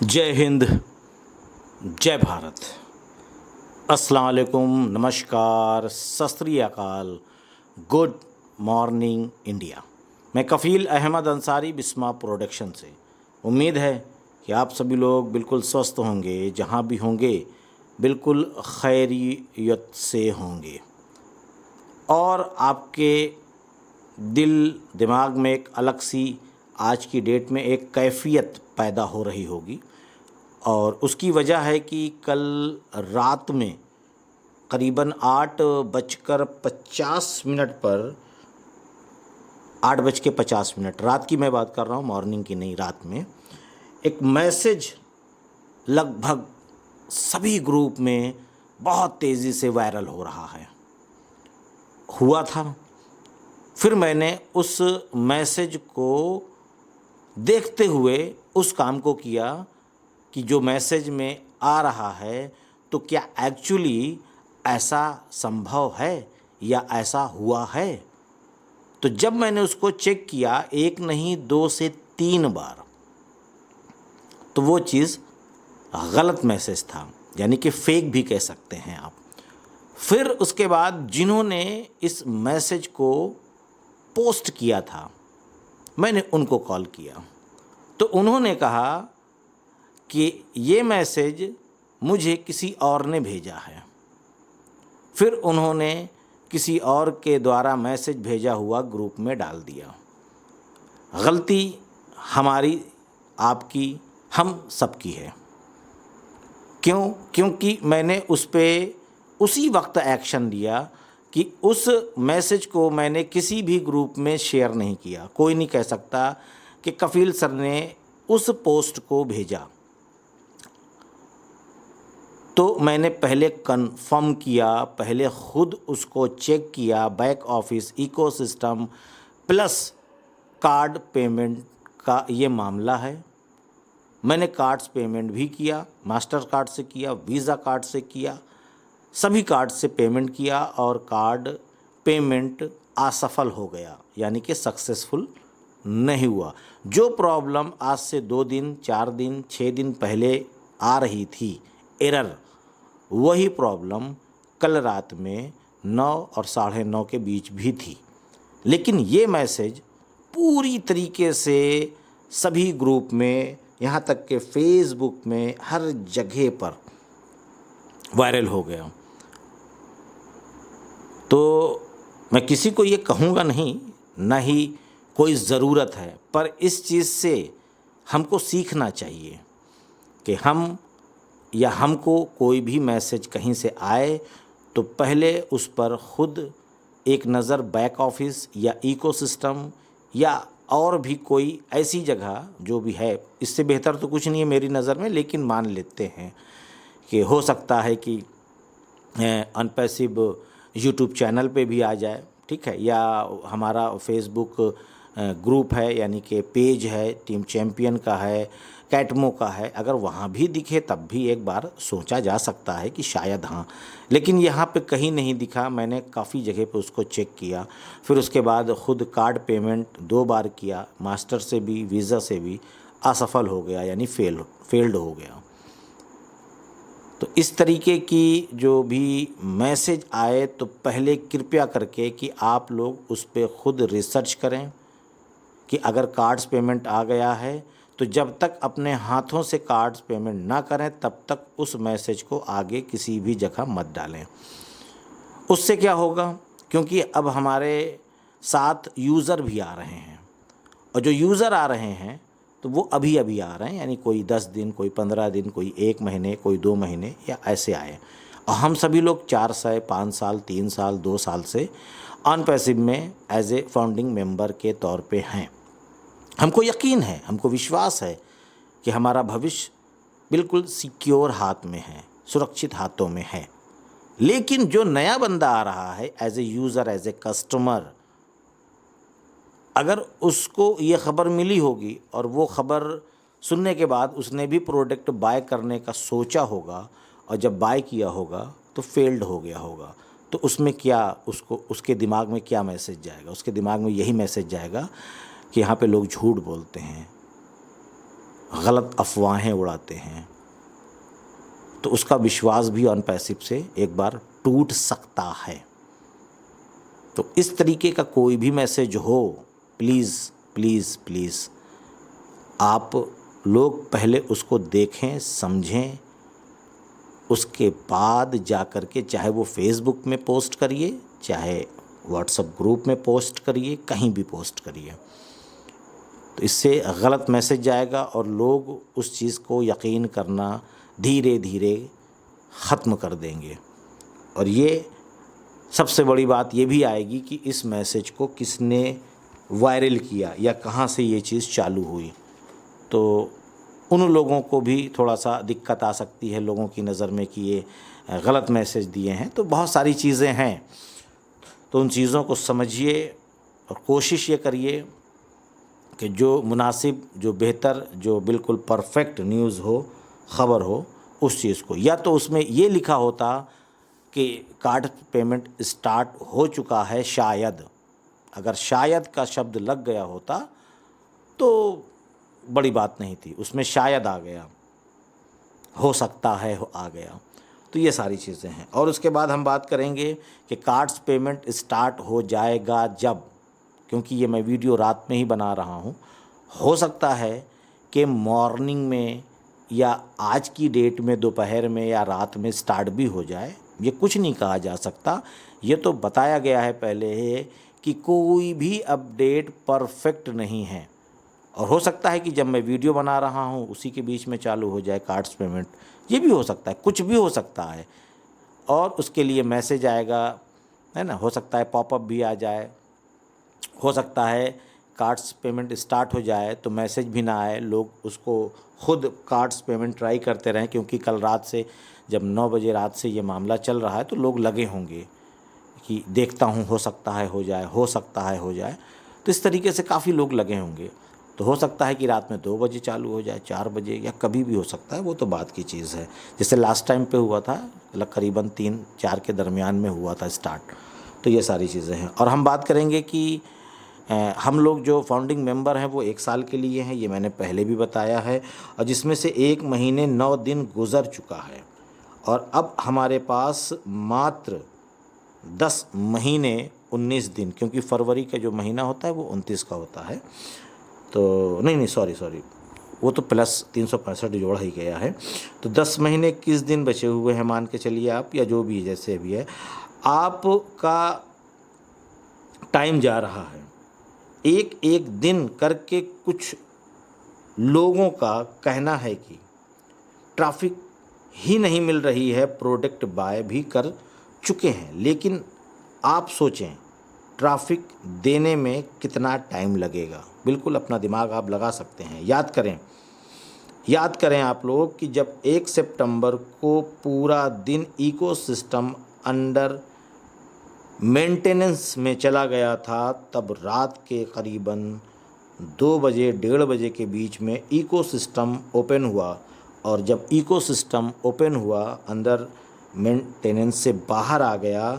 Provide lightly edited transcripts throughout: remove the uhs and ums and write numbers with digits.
जय हिंद, जय भारत, अस्सलाम वालेकुम, नमस्कार, सत श्री अकाल, गुड मॉर्निंग इंडिया। मैं कफ़ील अहमद अंसारी बिस्मा प्रोडक्शन से। उम्मीद है कि आप सभी लोग बिल्कुल स्वस्थ होंगे, जहाँ भी होंगे बिल्कुल खैरियत से होंगे और आपके दिल दिमाग में एक अलग सी आज की डेट में एक कैफियत पैदा हो रही होगी। और उसकी वजह है कि कल रात में करीबन 8:50 पर 8:50 रात की मैं बात कर रहा हूँ, मॉर्निंग की नहीं, रात में एक मैसेज लगभग सभी ग्रुप में बहुत तेज़ी से वायरल हो रहा है। हुआ था, फिर मैंने उस मैसेज को देखते हुए उस काम को किया कि जो मैसेज में आ रहा है तो क्या एक्चुअली ऐसा संभव है या ऐसा हुआ है। तो जब मैंने उसको चेक किया, एक नहीं 2 से 3 बार, तो वो चीज़ गलत मैसेज था, यानी कि फेक भी कह सकते हैं आप। फिर उसके बाद जिन्होंने इस मैसेज को पोस्ट किया था, मैंने उनको कॉल किया तो उन्होंने कहा कि ये मैसेज मुझे किसी और ने भेजा है। फिर उन्होंने किसी और के द्वारा मैसेज भेजा हुआ ग्रुप में डाल दिया। गलती हमारी, आपकी, हम सबकी है। क्यों? क्योंकि मैंने उस पर उसी वक्त एक्शन लिया कि उस मैसेज को मैंने किसी भी ग्रुप में शेयर नहीं किया। कोई नहीं कह सकता कि कफील सर ने उस पोस्ट को भेजा। तो मैंने पहले कंफर्म किया, पहले ख़ुद उसको चेक किया। Back office ecosystem plus card payment का ये मामला है। मैंने कार्ड्स पेमेंट भी किया, मास्टर कार्ड से किया, वीज़ा कार्ड से किया, सभी कार्ड से पेमेंट किया और कार्ड पेमेंट असफल हो गया, यानी कि सक्सेसफुल नहीं हुआ। जो प्रॉब्लम आज से 2 दिन, 4 दिन, 6 दिन पहले आ रही थी, एरर, वही प्रॉब्लम कल रात में 9 और 9:30 के बीच भी थी। लेकिन ये मैसेज पूरी तरीके से सभी ग्रुप में, यहाँ तक कि फेसबुक में, हर जगह पर वायरल हो गया। तो मैं किसी को ये कहूँगा नहीं, ना ही कोई ज़रूरत है, पर इस चीज़ से हमको सीखना चाहिए कि हम या हमको कोई भी मैसेज कहीं से आए तो पहले उस पर ख़ुद एक नज़र बैक ऑफिस या इकोसिस्टम या और भी कोई ऐसी जगह जो भी है, इससे बेहतर तो कुछ नहीं है मेरी नज़र में, लेकिन मान लेते हैं कि हो सकता है कि अनपैसिव यूट्यूब चैनल पे भी आ जाए, ठीक है, या हमारा फेसबुक ग्रुप है, यानी कि पेज है, टीम चैम्पियन का है, कैटमो का है, अगर वहाँ भी दिखे तब भी एक बार सोचा जा सकता है कि शायद हाँ। लेकिन यहाँ पे कहीं नहीं दिखा। मैंने काफ़ी जगह पे उसको चेक किया। फिर उसके बाद ख़ुद कार्ड पेमेंट 2 बार किया, मास्टर से भी वीज़ा से भी, असफल हो गया, यानी फेल्ड हो गया। तो इस तरीके की जो भी मैसेज आए तो पहले कृपया करके कि आप लोग उस पर ख़ुद रिसर्च करें कि अगर कार्ड्स पेमेंट आ गया है तो जब तक अपने हाथों से कार्ड्स पेमेंट ना करें तब तक उस मैसेज को आगे किसी भी जगह मत डालें। उससे क्या होगा, क्योंकि अब हमारे साथ यूज़र भी आ रहे हैं और जो यूज़र आ रहे हैं तो वो अभी अभी आ रहे हैं, यानी कोई 10 दिन, कोई 15 दिन, कोई 1 महीने, कोई 2 महीने या ऐसे आए। और हम सभी लोग 4 साल, 5 साल, 3 साल, 2 साल से अनपैसिव में एज ए फाउंडिंग मेंबर के तौर पे हैं। हमको यकीन है, हमको विश्वास है कि हमारा भविष्य बिल्कुल सिक्योर हाथ में है, सुरक्षित हाथों में है। लेकिन जो नया बंदा आ रहा है as a user, as a customer, अगर उसको ये ख़बर मिली होगी और वो ख़बर सुनने के बाद उसने भी प्रोडक्ट बाय करने का सोचा होगा और जब बाय किया होगा तो फेल्ड हो गया होगा, तो उसमें क्या, उसको उसके दिमाग में क्या मैसेज जाएगा? उसके दिमाग में यही मैसेज जाएगा कि यहाँ पे लोग झूठ बोलते हैं, गलत अफवाहें उड़ाते हैं, तो उसका विश्वास भी ऑन पैसिव से एक बार टूट सकता है। तो इस तरीके का कोई भी मैसेज हो, प्लीज़ प्लीज़ प्लीज़ आप लोग पहले उसको देखें, समझें, उसके बाद जा कर के चाहे वो फेसबुक में पोस्ट करिए, चाहे व्हाट्सएप ग्रुप में पोस्ट करिए, कहीं भी पोस्ट करिए। तो इससे गलत मैसेज जाएगा और लोग उस चीज़ को यकीन करना धीरे धीरे ख़त्म कर देंगे। और ये सबसे बड़ी बात ये भी आएगी कि इस मैसेज को किसने वायरल किया या कहाँ से ये चीज़ चालू हुई, तो उन लोगों को भी थोड़ा सा दिक्कत आ सकती है लोगों की नज़र में कि ये गलत मैसेज दिए हैं। तो बहुत सारी चीज़ें हैं, तो उन चीज़ों को समझिए और कोशिश ये करिए कि जो मुनासिब, जो बेहतर, जो बिल्कुल परफेक्ट न्यूज़ हो, ख़बर हो, उस चीज़ को, या तो उसमें ये लिखा होता कि कार्ड पेमेंट स्टार्ट हो चुका है, शायद, अगर शायद का शब्द लग गया होता तो बड़ी बात नहीं थी, उसमें शायद आ गया, हो सकता है आ गया। तो ये सारी चीज़ें हैं। और उसके बाद हम बात करेंगे कि कार्ड्स पेमेंट स्टार्ट हो जाएगा जब, क्योंकि ये मैं वीडियो रात में ही बना रहा हूँ, हो सकता है कि मॉर्निंग में या आज की डेट में दोपहर में या रात में स्टार्ट भी हो जाए, ये कुछ नहीं कहा जा सकता। ये तो बताया गया है पहले है कि कोई भी अपडेट परफेक्ट नहीं है, और हो सकता है कि जब मैं वीडियो बना रहा हूँ उसी के बीच में चालू हो जाए कार्ड्स पेमेंट, ये भी हो सकता है, कुछ भी हो सकता है। और उसके लिए मैसेज आएगा, है ना, हो सकता है पॉपअप भी आ जाए, हो सकता है कार्ड्स पेमेंट स्टार्ट हो जाए तो मैसेज भी ना आए, लोग उसको खुद कार्ड्स पेमेंट ट्राई करते रहें, क्योंकि कल रात से जब 9 बजे रात से ये मामला चल रहा है तो लोग लगे होंगे कि देखता हूँ, हो सकता है हो जाए, हो सकता है हो जाए। तो इस तरीके से काफ़ी लोग लगे होंगे। तो हो सकता है कि रात में 2 बजे चालू हो जाए, 4 बजे, या कभी भी हो सकता है, वो तो बात की चीज़ है। जैसे लास्ट टाइम पे हुआ था, करीबन 3-4 के दरमियान में हुआ था स्टार्ट। तो ये सारी चीज़ें हैं। और हम बात करेंगे कि हम लोग जो फाउंडिंग मेंबर हैं वो 1 साल के लिए हैं, ये मैंने पहले भी बताया है, और जिसमें से 1 महीने 9 दिन गुज़र चुका है, और अब हमारे पास मात्र 10 महीने 19 दिन, क्योंकि फरवरी का जो महीना होता है वो 29 का होता है, तो नहीं सॉरी, वो तो प्लस 365 जोड़ा ही गया है। तो 10 महीने 21 दिन बचे हुए हैं, मान के चलिए आप, या जो भी जैसे भी है, आपका टाइम जा रहा है। एक एक दिन करके कुछ लोगों का कहना है कि ट्रैफिक ही नहीं मिल रही है, प्रोडक्ट बाय भी कर चुके हैं, लेकिन आप सोचें ट्रैफिक देने में कितना टाइम लगेगा। बिल्कुल अपना दिमाग आप लगा सकते हैं। याद करें आप लोग कि जब 1 सितंबर को पूरा दिन इकोसिस्टम अंडर मेंटेनेंस में चला गया था, तब रात के करीबन 2 बजे 1:30 बजे के बीच में इकोसिस्टम ओपन हुआ, और जब इकोसिस्टम ओपन हुआ, अंदर मेंटेनेंस से बाहर आ गया,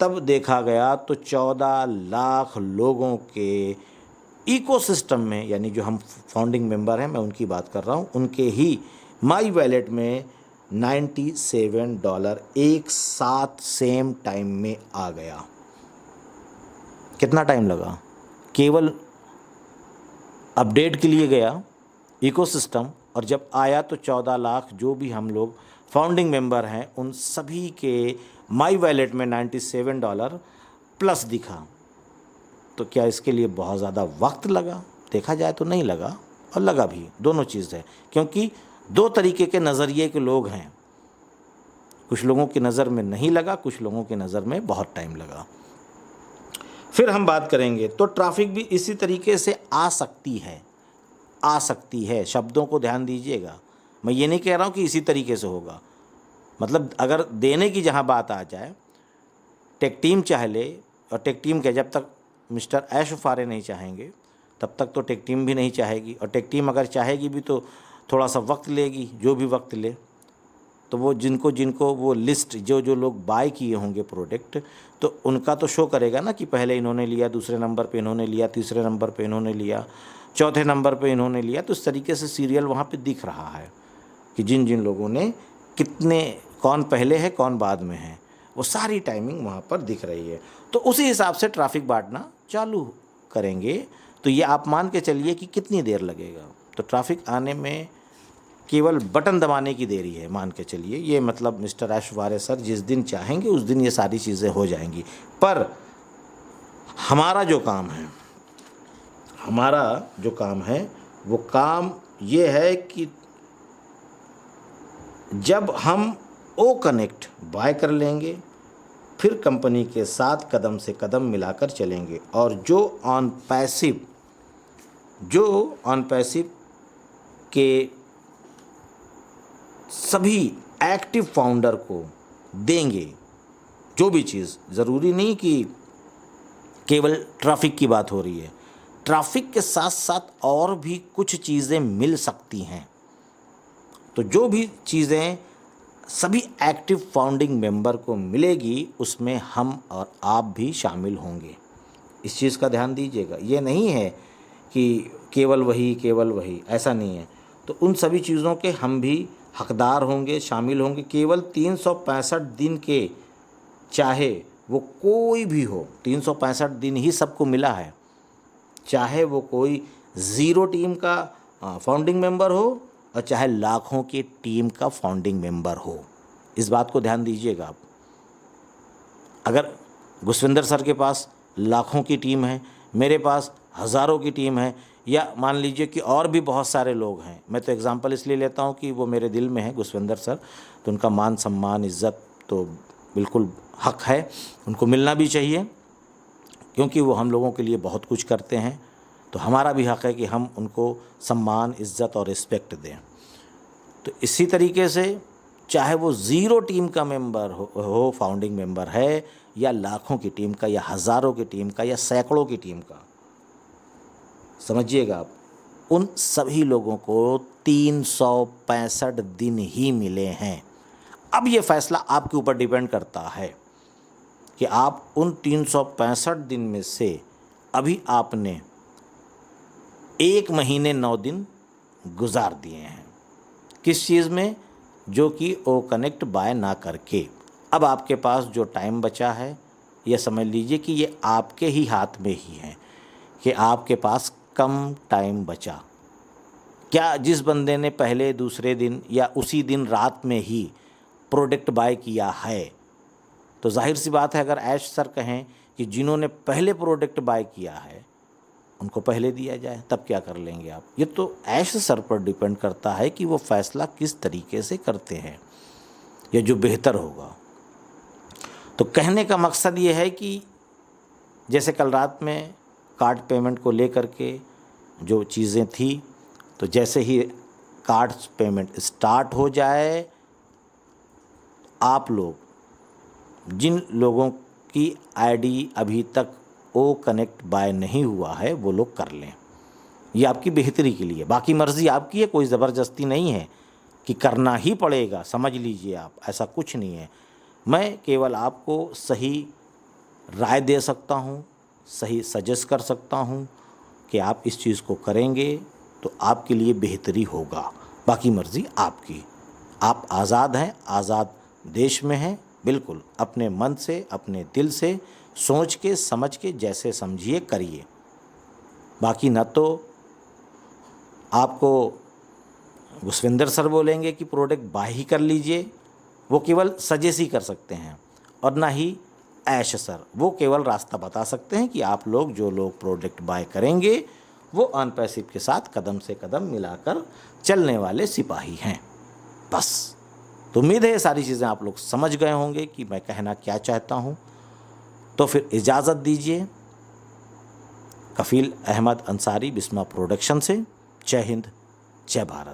तब देखा गया तो 14 लाख लोगों के इकोसिस्टम में, यानी जो हम फाउंडिंग मेंबर हैं, मैं उनकी बात कर रहा हूँ, उनके ही माई वॉलेट में $97 एक साथ सेम टाइम में आ गया। कितना टाइम लगा? केवल अपडेट के लिए गया इकोसिस्टम, और जब आया तो 14 लाख जो भी हम लोग फाउंडिंग मेंबर हैं उन सभी के माई वॉलेट में $97 प्लस दिखा। तो क्या इसके लिए बहुत ज़्यादा वक्त लगा? देखा जाए तो नहीं लगा, और लगा भी, दोनों चीज़ है, क्योंकि 2 तरीके के नज़रिए के लोग हैं। कुछ लोगों की नज़र में नहीं लगा, कुछ लोगों की नज़र में बहुत टाइम लगा। फिर हम बात करेंगे तो ट्रैफिक भी इसी तरीके से आ सकती है। शब्दों को ध्यान दीजिएगा, मैं ये नहीं कह रहा हूँ कि इसी तरीके से होगा। मतलब अगर देने की जहाँ बात आ जाए, टेक टीम चाह ले, और टेक टीम के जब तक मिस्टर ऐश फारे नहीं चाहेंगे तब तक तो टेक टीम भी नहीं चाहेगी, और टेक टीम अगर चाहेगी भी तो थोड़ा सा वक्त लेगी, जो भी वक्त ले। तो वो जिनको वो लिस्ट, जो लोग बाय किए होंगे प्रोडक्ट, तो उनका तो शो करेगा ना कि पहले इन्होंने लिया, दूसरे नंबर पे इन्होंने लिया, तीसरे नंबर पे इन्होंने लिया, चौथे नंबर पे इन्होंने लिया। तो इस तरीके से सीरियल वहाँ पे दिख रहा है कि जिन जिन लोगों ने कितने, कौन पहले है कौन बाद में है, वो सारी टाइमिंग वहाँ पर दिख रही है। तो उसी हिसाब से ट्रैफिक बांटना चालू करेंगे। तो ये आप मान के चलिए कि कितनी देर लगेगा। तो ट्रैफिक आने में केवल बटन दबाने की देरी है, मान के चलिए। ये मतलब मिस्टर ऐशवारे सर जिस दिन चाहेंगे उस दिन ये सारी चीज़ें हो जाएंगी। पर हमारा जो काम है वो काम ये है कि जब हम ओ कनेक्ट बाय कर लेंगे, फिर कंपनी के साथ कदम से कदम मिलाकर चलेंगे। और जो ऑन पैसिव के सभी एक्टिव फाउंडर को देंगे, जो भी चीज़, ज़रूरी नहीं कि केवल ट्रैफिक की बात हो रही है, ट्रैफिक के साथ साथ और भी कुछ चीज़ें मिल सकती हैं। तो जो भी चीज़ें सभी एक्टिव फाउंडिंग मेंबर को मिलेगी उसमें हम और आप भी शामिल होंगे। इस चीज़ का ध्यान दीजिएगा। ये नहीं है कि केवल वही, ऐसा नहीं है। तो उन सभी चीज़ों के हम भी हकदार होंगे, शामिल होंगे। केवल 365 दिन के, चाहे वो कोई भी हो, 365 दिन ही सबको मिला है, चाहे वो कोई 0 टीम का फाउंडिंग मेंबर हो और चाहे लाखों की टीम का फाउंडिंग मेंबर हो। इस बात को ध्यान दीजिएगा आप। अगर गुसविंदर सर के पास लाखों की टीम है, मेरे पास हज़ारों की टीम है, या मान लीजिए कि और भी बहुत सारे लोग हैं, मैं तो एग्जांपल इसलिए लेता हूं कि वो मेरे दिल में है गुसविंदर सर, तो उनका मान सम्मान इज़्ज़त तो बिल्कुल हक है, उनको मिलना भी चाहिए, क्योंकि वो हम लोगों के लिए बहुत कुछ करते हैं। तो हमारा भी हक है कि हम उनको सम्मान, इज़्ज़त और रिस्पेक्ट दें। तो इसी तरीके से चाहे वो 0 टीम का मेंबर हो, फाउंडिंग मेंबर है, या लाखों की टीम का, या हज़ारों की टीम का, या सैकड़ों की टीम का, समझिएगा आप, उन सभी लोगों को 365 दिन ही मिले हैं। अब ये फैसला आपके ऊपर डिपेंड करता है कि आप उन 365 दिन में से अभी आपने 1 महीने 9 दिन गुजार दिए हैं। किस चीज़ में? जो कि ओ कनेक्ट बाय ना करके। अब आपके पास जो टाइम बचा है, यह समझ लीजिए कि ये आपके ही हाथ में ही है कि आपके पास कम टाइम बचा। क्या जिस बंदे ने पहले दूसरे दिन या उसी दिन रात में ही प्रोडक्ट बाय किया है, तो जाहिर सी बात है अगर ऐश सर कहें कि जिन्होंने पहले प्रोडक्ट बाय किया है उनको पहले दिया जाए, तब क्या कर लेंगे आप? ये तो ऐश सर पर डिपेंड करता है कि वो फैसला किस तरीके से करते हैं या जो बेहतर होगा। तो कहने का मकसद ये है कि जैसे कल रात में कार्ड पेमेंट को लेकर के जो चीज़ें थी, तो जैसे ही कार्ड पेमेंट स्टार्ट हो जाए, आप लोग जिन लोगों की आईडी अभी तक ओ कनेक्ट बाय नहीं हुआ है वो लोग कर लें। ये आपकी बेहतरी के लिए, बाकी मर्ज़ी आपकी है, कोई ज़बरदस्ती नहीं है कि करना ही पड़ेगा, समझ लीजिए आप, ऐसा कुछ नहीं है। मैं केवल आपको सही राय दे सकता हूँ, सही सजेस्ट कर सकता हूँ कि आप इस चीज़ को करेंगे तो आपके लिए बेहतरी होगा, बाकी मर्ज़ी आपकी। आप आज़ाद हैं, आज़ाद देश में हैं, बिल्कुल अपने मन से, अपने दिल से सोच के समझ के जैसे समझिए करिए। बाकी न तो आपको गुसविंदर सर बोलेंगे कि प्रोडक्ट बाय ही कर लीजिए, वो केवल सजेस्ट ही कर सकते हैं, और ना ही ऐश सर, वो केवल रास्ता बता सकते हैं कि आप लोग जो लोग प्रोडक्ट बाय करेंगे वो अनपैसिव के साथ कदम से कदम मिलाकर चलने वाले सिपाही हैं, बस। तो उम्मीद है ये सारी चीज़ें आप लोग समझ गए होंगे कि मैं कहना क्या चाहता हूँ। तो फिर इजाज़त दीजिए कफ़ील अहमद अंसारी बिस्मा प्रोडक्शन से। जय हिंद, जय भारत।